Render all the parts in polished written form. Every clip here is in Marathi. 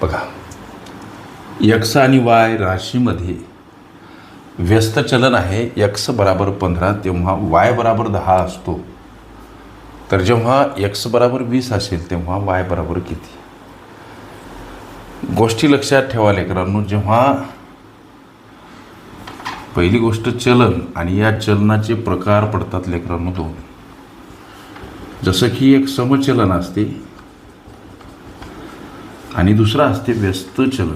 बघा, यक्स आणि वाय राशीमध्ये व्यस्त चलन आहे. यक्स बराबर 15 तेव्हा वाय बराबर 10 असतो. तर जेव्हा यक्स बराबर 20 असेल तेव्हा वाय बराबर किती? गोष्टी लक्षात ठेवा लेकरांनो. जेव्हा पहिली गोष्ट चलन आणि या चलनाचे प्रकार पडतात लेकरांनो दोन. जसं की एक समचलन असते आणि दुसरं असते व्यस्त चलन.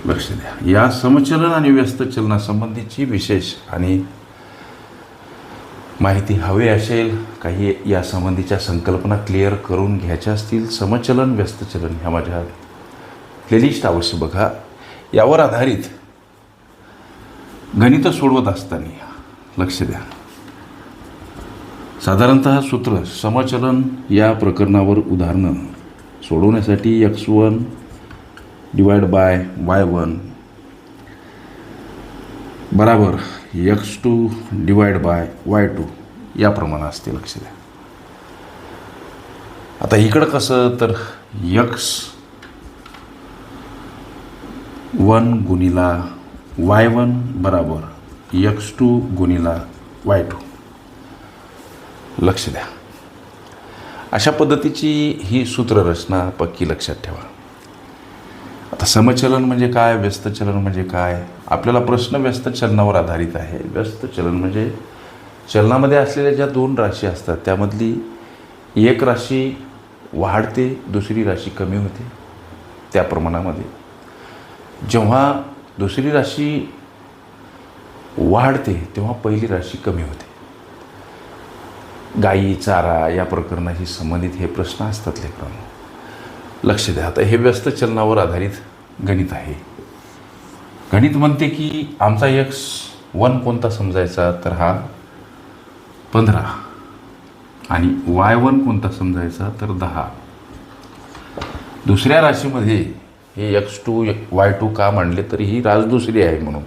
लक्ष द्या, या समचलन आणि व्यस्त चलनासंबंधीची विशेष आणि माहिती हवी असेल, काही या संबंधीच्या संकल्पना क्लिअर करून घ्यायच्या असतील, समचलन व्यस्त चलन ह्या माझ्या प्लेलिस्ट अवश्य बघा. यावर आधारित गणित सोडवत असताना लक्ष द्या. साधारणतः सूत्र समचलन या प्रकरणावर उदाहरणं सोडवण्यासाठी x1 डिवाइड बाय y1 बराबर x2 डिवाइड बाय y2 या प्रमाणे असते. लक्ष द्या. आता इकडं कसं तर x1 गुणिला y1 बराबर x2 गुणिला y2. लक्ष द्या, अशा पद्धतीची ही सूत्ररचना पक्की लक्षात ठेवा. आता समचलन म्हणजे काय, व्यस्त चलन म्हणजे काय? आपल्याला प्रश्न व्यस्त चलनावर आधारित आहे. व्यस्त चलन म्हणजे चलनामध्ये असलेल्या ज्या दोन राशी असतात त्यामधली एक राशी वाढते, दुसरी राशी कमी होते. त्या प्रमाणामध्ये जेव्हा दुसरी राशी वाढते तेव्हा पहिली राशी कमी होते. गायी चारा या प्रकरणाशी संबंधित हे प्रश्न असतात लेकरांनो. लक्ष द्या. आता हे व्यस्त चलनावर आधारित गणित आहे. गणित म्हणते की आमचा x1 कोणता समजायचा तर हा 15 आणि y1 कोणता समजायचा तर 10. दुसऱ्या राशीमध्ये हे x2 y2 का मांडले तर ही रास दुसरी आहे म्हणून.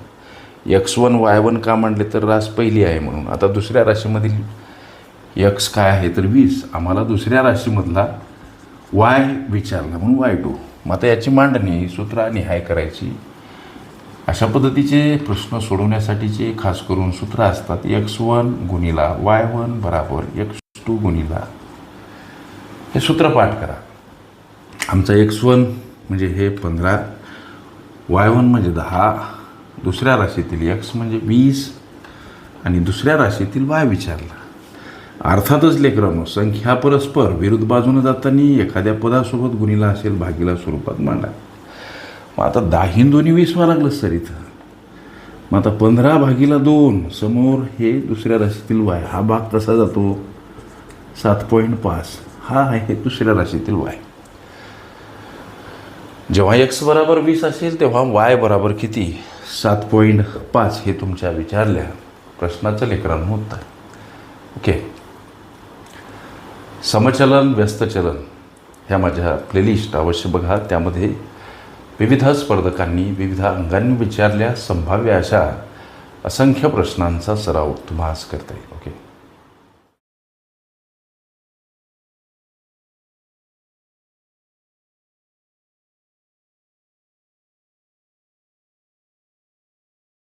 x1 y1 का मांडले तर रास पहिली आहे म्हणून. आता दुसऱ्या राशीमधील x काय आहे तर 20. आम्हाला दुसऱ्या राशीमधला y विचारला म्हणून y2. मग आता याची मांडणी सूत्रानिहाय करायची. अशा पद्धतीचे प्रश्न सोडवण्यासाठीचे खास करून सूत्र असतात. x1 गुणिला y1 बराबर x2 गुणिला, हे सूत्र पाठ करा. आमचा x1 म्हणजे हे 15, y1 म्हणजे 10, दुसऱ्या राशीतील x म्हणजे 20 आणि दुसऱ्या राशीतील y विचारला. अर्थातच लेकरांनो, संख्या परस्पर विरुद्ध बाजूने जाताना एखाद्या पदासोबत गुणिला असेल भागीला स्वरूपात मांडा. मग आता 10 दोन्ही 20 व्हावं लागलं सर इथं. मग आता 15 भागीला 2 समोर हे दुसऱ्या राशीतील y, हा भाग कसा जातो 7.5, हा आहे दुसऱ्या राशीतील y. जेव्हा x बराबर 20 असेल तेव्हा y बराबर किती 7.5 हे तुमच्या विचारल्या प्रश्नाचं लेकरांनो उत्तर. ओके. समचलन व्यस्त चलन ह्या माझ्या प्लेलिस्ट अवश्य बघा. त्यामध्ये विविध स्पर्धकांनी विविध अंगांनी विचारल्या संभाव्य अशा असंख्य प्रश्नांचा सराव तुम्हाला करता येईल. ओके.